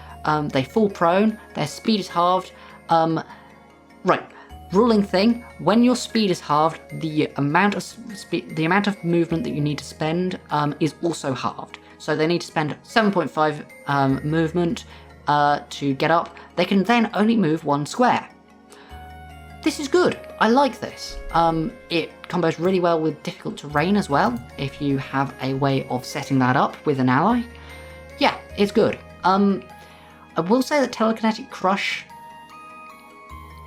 they fall prone, their speed is halved. Right, ruling thing, when your speed is halved, the amount of movement that you need to spend is also halved. So they need to spend 7.5 movement to get up. They can then only move 1 square. This is good. I like this. It combos really well with difficult terrain as well, if you have a way of setting that up with an ally. Yeah, it's good. I will say that Telekinetic Crush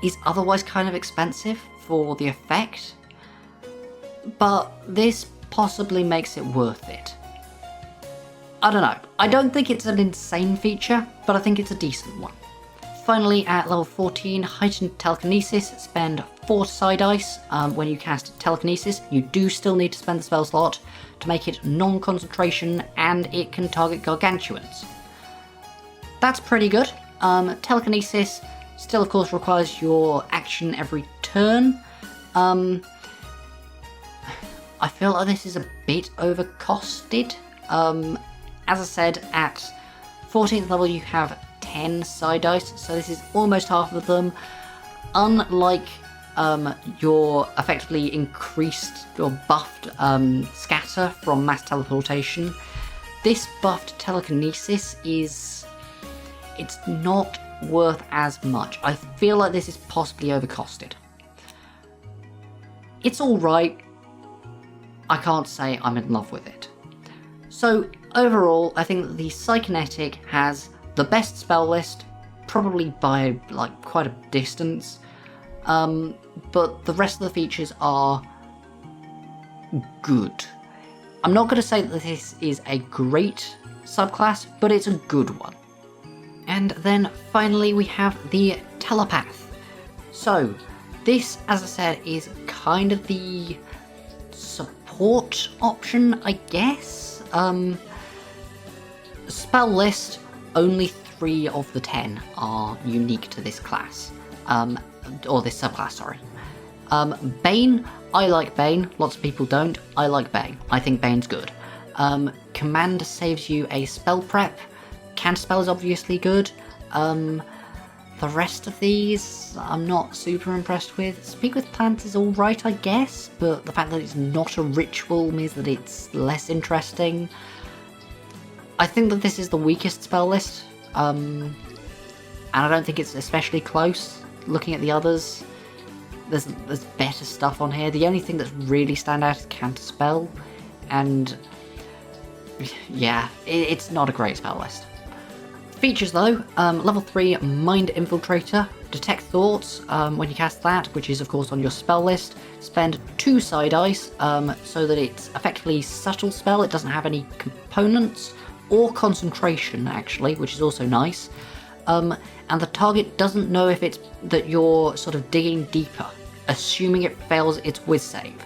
is otherwise kind of expensive for the effect, but this possibly makes it worth it. I don't know. I don't think it's an insane feature, but I think it's a decent one. Finally, at level 14, Heightened Telekinesis, spend 4 Psi dice. When you cast Telekinesis, you do still need to spend the spell slot to make it non-concentration, and it can target Gargantuans. That's pretty good. Telekinesis still, of course, requires your action every turn. I feel like this is a bit overcosted. As I said, at 14th level you have 10 Psi dice, so this is almost half of them. Unlike your effectively increased or buffed scatter from mass teleportation, this buffed telekinesis it's not worth as much. I feel like this is possibly overcosted. It's alright. I can't say I'm in love with it. So overall, I think that the Psikinetic has the best spell list, probably by like quite a distance, but the rest of the features are good. I'm not going to say that this is a great subclass, but it's a good one. And then finally we have the Telepath. So this, as I said, is kind of the support option, I guess. Spell list, only 3 of the 10 are unique to this class. Or this subclass, sorry. Bane, I like Bane. Lots of people don't. I like Bane. I think Bane's good. Command saves you a spell prep. Counterspell is obviously good. The rest of these, I'm not super impressed with. Speak with Plants is alright, I guess, but the fact that it's not a ritual means that it's less interesting. I think that this is the weakest spell list, and I don't think it's especially close. Looking at the others, there's better stuff on here. The only thing that's really stand out is Counterspell, and yeah, it's not a great spell list. Features though, level 3 Mind Infiltrator, Detect Thoughts, when you cast that, which is of course on your spell list, spend 2 Psi dice, so that it's effectively subtle spell, it doesn't have any components, or concentration actually, which is also nice, and the target doesn't know if it's that you're sort of digging deeper, assuming it fails its whiz save.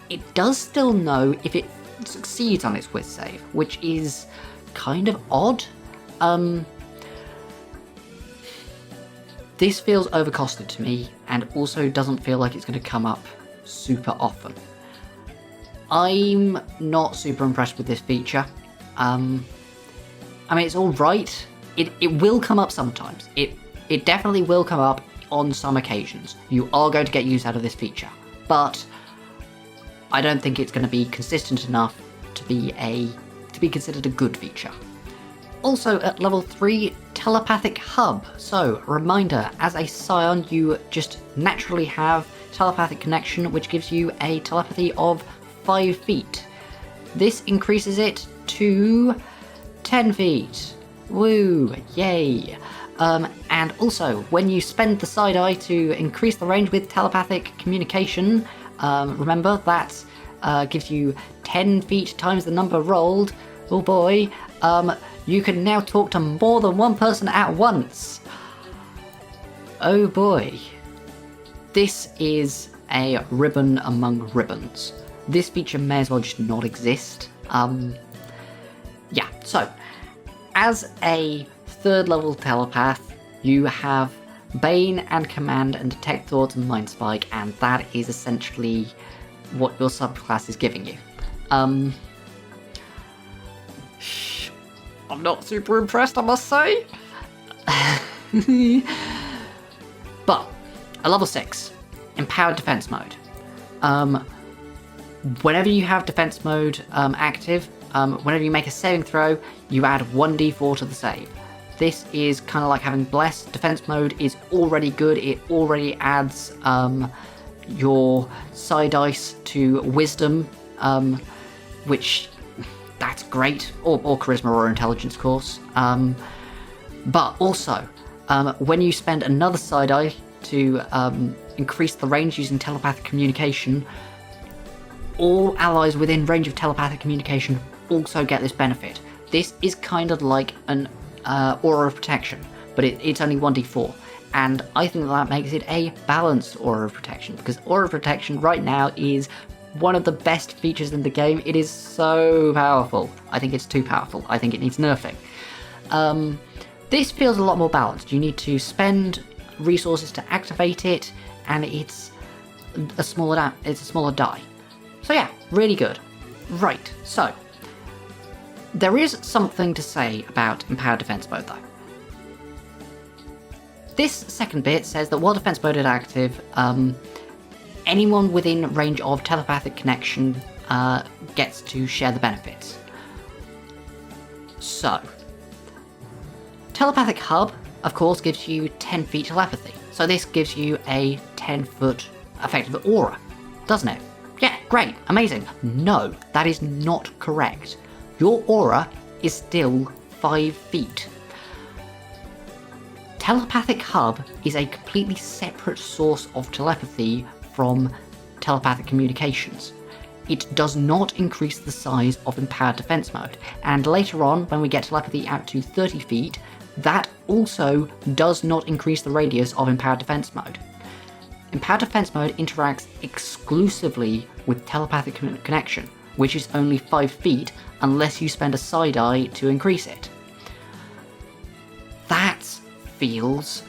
It does still know if it succeeds on its whiz save, which is kind of odd. This feels overcosted to me, and also doesn't feel like it's going to come up super often. I'm not super impressed with this feature. I mean, it's alright. It will come up sometimes. It definitely will come up on some occasions. You are going to get use out of this feature, but I don't think it's going to be consistent enough to be considered a good feature. Also at level 3, Telepathic Hub. So, reminder, as a Psion you just naturally have Telepathic Connection, which gives you a telepathy of 5 feet. This increases it to 10 feet. Woo, yay. And also, when you spend the side eye to increase the range with telepathic communication, remember that gives you 10 feet times the number rolled. Oh boy. You can now talk to more than one person at once. Oh boy. This is a ribbon among ribbons. This feature may as well just not exist. Yeah, so, as a 3rd level telepath, you have Bane and Command and Detect Thoughts and Mind Spike, and that is essentially what your subclass is giving you. I'm not super impressed, I must say. But, at level 6, Empowered Defense Mode. Whenever you have Defense Mode active, whenever you make a saving throw, you add 1d4 to the save. This is kind of like having Bless. Defense Mode is already good. It already adds your Psi dice to Wisdom, which, that's great, or Charisma or Intelligence, of course. But also, when you spend another Psi die to increase the range using telepathic communication, all allies within range of telepathic communication also get this benefit. This is kind of like an aura of protection, but it's only 1d4, and I think that makes it a balanced aura of protection, because aura of protection right now is one of the best features in the game. It is so powerful. I think it's too powerful. I think it needs nerfing. This feels a lot more balanced. You need to spend resources to activate it, and it's a smaller die. So yeah, really good. Right, so there is something to say about Empowered Defense Mode though. This second bit says that while Defense Mode is active, anyone within range of telepathic connection gets to share the benefits. So, Telepathic Hub, of course, gives you 10 feet telepathy. So this gives you a 10-foot effective aura, doesn't it? Yeah, great, amazing. No, that is not correct. Your aura is still 5 feet. Telepathic Hub is a completely separate source of telepathy from telepathic communications. It does not increase the size of Empowered Defense Mode, and later on, when we get telepathy out to 30 feet, that also does not increase the radius of Empowered Defense Mode. Empowered Defense Mode interacts exclusively with telepathic connection, which is only 5 feet unless you spend a Psi die to increase it. That feels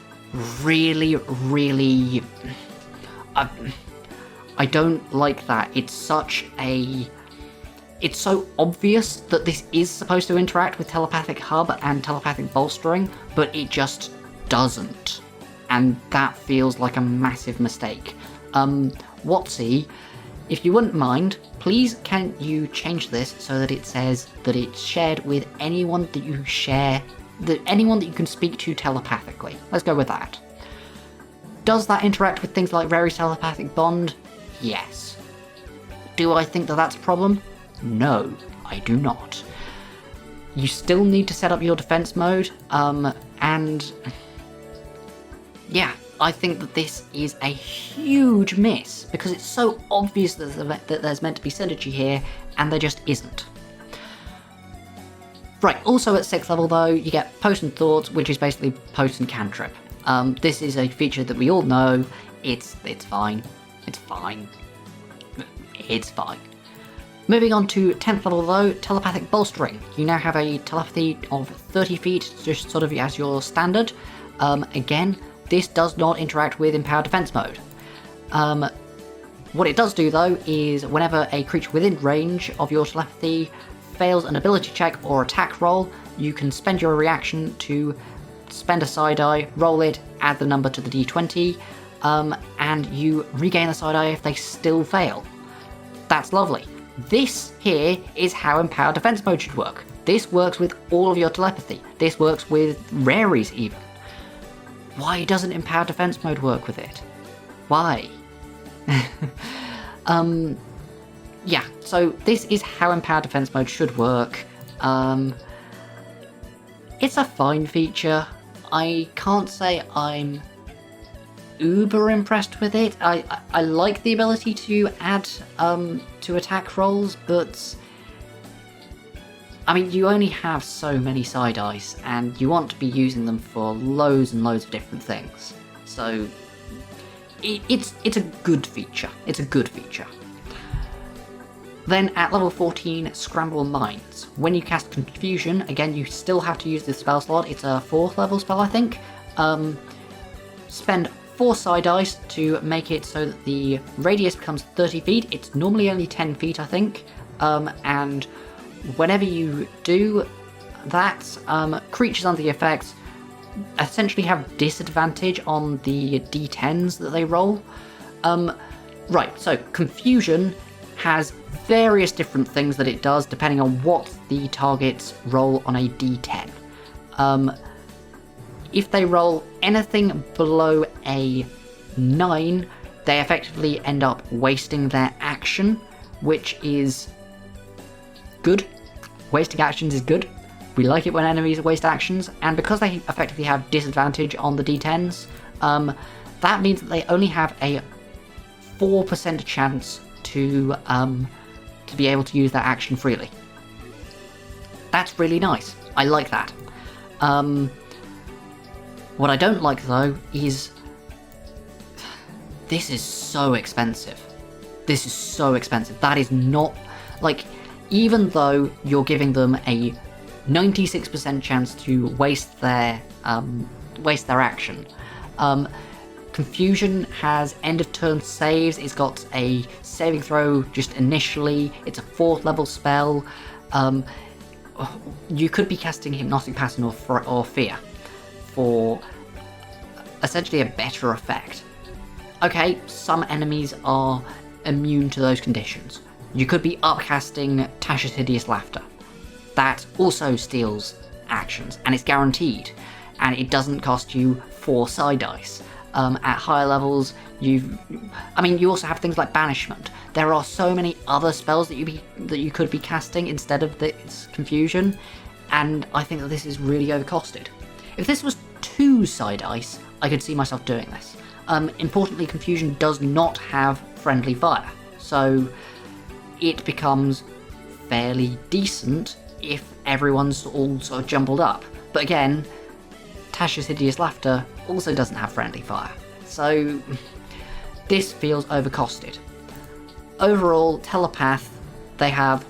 really, really... I don't like that. It's so obvious that this is supposed to interact with Telepathic Hub and Telepathic Bolstering, but it just doesn't. And that feels like a massive mistake. Watsy, if you wouldn't mind, please can you change this so that it says that it's shared with anyone that you anyone that you can speak to telepathically. Let's go with that. Does that interact with things like Rari's telepathic bond? Yes. Do I think that that's a problem? No, I do not. You still need to set up your defense mode, and yeah, I think that this is a huge miss, because it's so obvious that there's meant to be synergy here, and there just isn't. Right, also at 6th level though, you get Potent Thoughts, which is basically Potent Cantrip. This is a feature that we all know. It's fine. It's fine. It's fine. Moving on to 10th level though, Telepathic Bolstering. You now have a telepathy of 30 feet, just sort of as your standard. Again, this does not interact with Empowered Defense Mode. What it does do though is whenever a creature within range of your telepathy fails an ability check or attack roll, you can spend your reaction to spend a Psi die, roll it, add the number to the d20, and you regain the Psi die if they still fail. That's lovely. This here is how Empowered Defense Mode should work. This works with all of your telepathy. This works with Rari's even. Why doesn't Empowered Defense Mode work with it? Why? Yeah, so this is how Empowered Defense Mode should work. It's a fine feature. I can't say I'm uber impressed with it. I like the ability to add to attack rolls, but I mean, you only have so many Psi dice, and you want to be using them for loads and loads of different things. So it's a good feature. It's a good feature. Then at level 14, Scramble Minds. When you cast Confusion, again, you still have to use this spell slot. It's a 4th level spell, I think. Spend 4 Psi dice to make it so that the radius becomes 30 feet. It's normally only 10 feet, I think. And whenever you do that, creatures under the effects essentially have disadvantage on the d10s that they roll. Right, so Confusion has various different things that it does depending on what the targets roll on a d10. If they roll anything below a 9, they effectively end up wasting their action, which is good. Wasting actions is good. We like it when enemies waste actions, and because they effectively have disadvantage on the d10s, that means that they only have a 4% chance to be able to use that action freely. That's really nice. I like that. What I don't like though is this is so expensive. This is so expensive. That is not like, even though you're giving them a 96% chance to waste their action. Confusion has end of turn saves. It's got a saving throw just initially. It's a 4th level spell. You could be casting Hypnotic Pattern or Fear for essentially a better effect. Okay, some enemies are immune to those conditions. You could be upcasting Tasha's Hideous Laughter. That also steals actions, and it's guaranteed, and it doesn't cost you 4 Psi dice. At higher levels, you also have things like Banishment. There are so many other spells that you could be casting instead of this Confusion, and I think that this is really overcosted. If this was 2 Psi dice, I could see myself doing this. Importantly, Confusion does not have Friendly Fire, so it becomes fairly decent if everyone's all sort of jumbled up. But again, Tasha's Hideous Laughter also doesn't have Friendly Fire, so this feels overcosted. Overall, Telepath, they have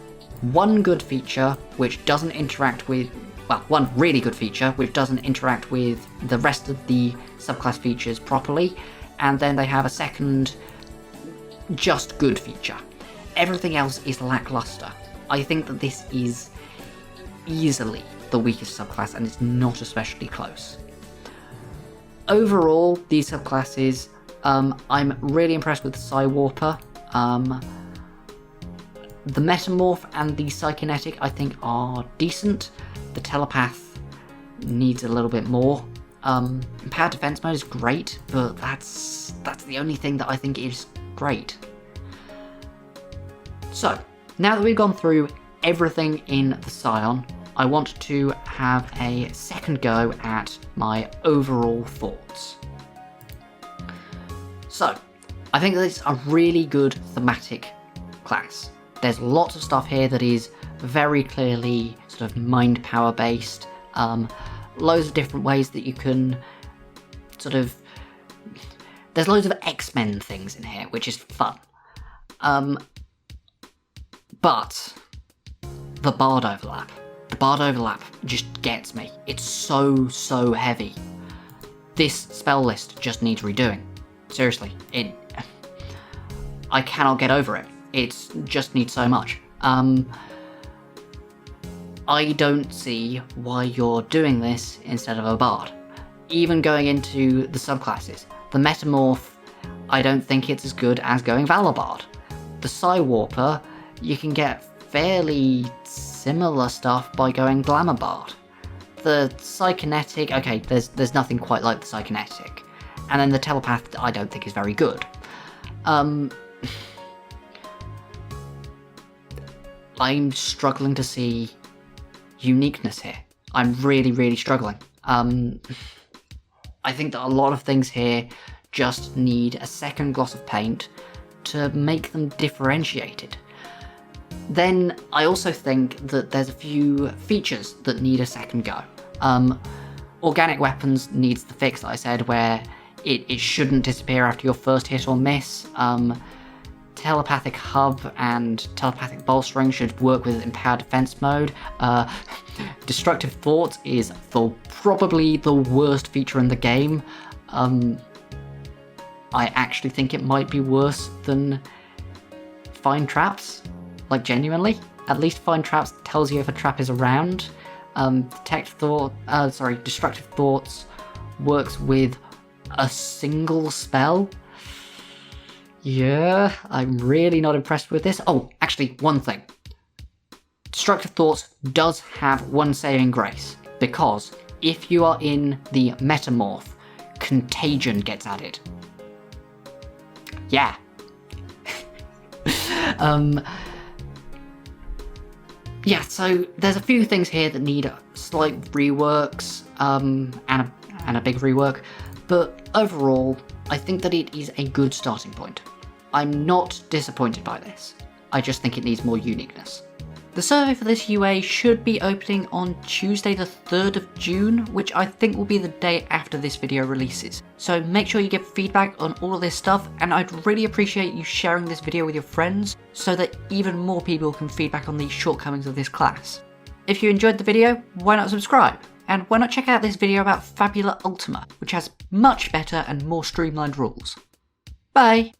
one good feature which doesn't interact with, well, one really good feature which doesn't interact with the rest of the subclass features properly, and then they have a second just good feature. Everything else is lackluster. I think that this is easily the weakest subclass, and it's not especially close. Overall, these subclasses, I'm really impressed with the Psi Warper. The Metamorph and the Psikinetic, I think, are decent. The Telepath needs a little bit more. Empowered Defense Mode is great, but that's the only thing that I think is great. So, now that we've gone through everything in the Psion, I want to have a second go at my overall thoughts. So, I think that it's a really good thematic class. There's lots of stuff here that is very clearly sort of mind power based. Loads of different ways that you can sort of... There's loads of X-Men things in here, which is fun. But the Bard overlap. The Bard overlap just gets me. It's so heavy. This spell list just needs redoing. Seriously, I cannot get over it. It just needs so much. I don't see why you're doing this instead of a Bard. Even going into the subclasses. The Metamorph, I don't think it's as good as going Valor Bard. The Psi Warper, you can get fairly similar stuff by going Glamour Bard. The Psikinetic, okay, there's nothing quite like the Psikinetic. And then the Telepath, I don't think is very good. I'm struggling to see uniqueness here. I'm really struggling. I think that a lot of things here just need a second gloss of paint to make them differentiated. Then I also think that there's a few features that need a second go. Organic Weapons needs the fix that I said, where it shouldn't disappear after your first hit or miss. Telepathic Hub and Telepathic Bolstering should work with Empowered Defense Mode. Destructive Thoughts is probably the worst feature in the game. I actually think it might be worse than Find Traps. Like, genuinely. At least Find Traps tells you if a trap is around. Destructive Thoughts works with a single spell. Yeah, I'm really not impressed with this. Oh, actually, one thing. Destructive Thoughts does have one saving grace, because if you are in the Metamorph, Contagion gets added. Yeah. Yeah, so there's a few things here that need slight reworks, and a big rework, but overall, I think that it is a good starting point. I'm not disappointed by this. I just think it needs more uniqueness. The survey for this UA should be opening on Tuesday the 3rd of June, which I think will be the day after this video releases. So make sure you give feedback on all of this stuff, and I'd really appreciate you sharing this video with your friends so that even more people can feedback on the shortcomings of this class. If you enjoyed the video, why not subscribe? And why not check out this video about Fabula Ultima, which has much better and more streamlined rules. Bye!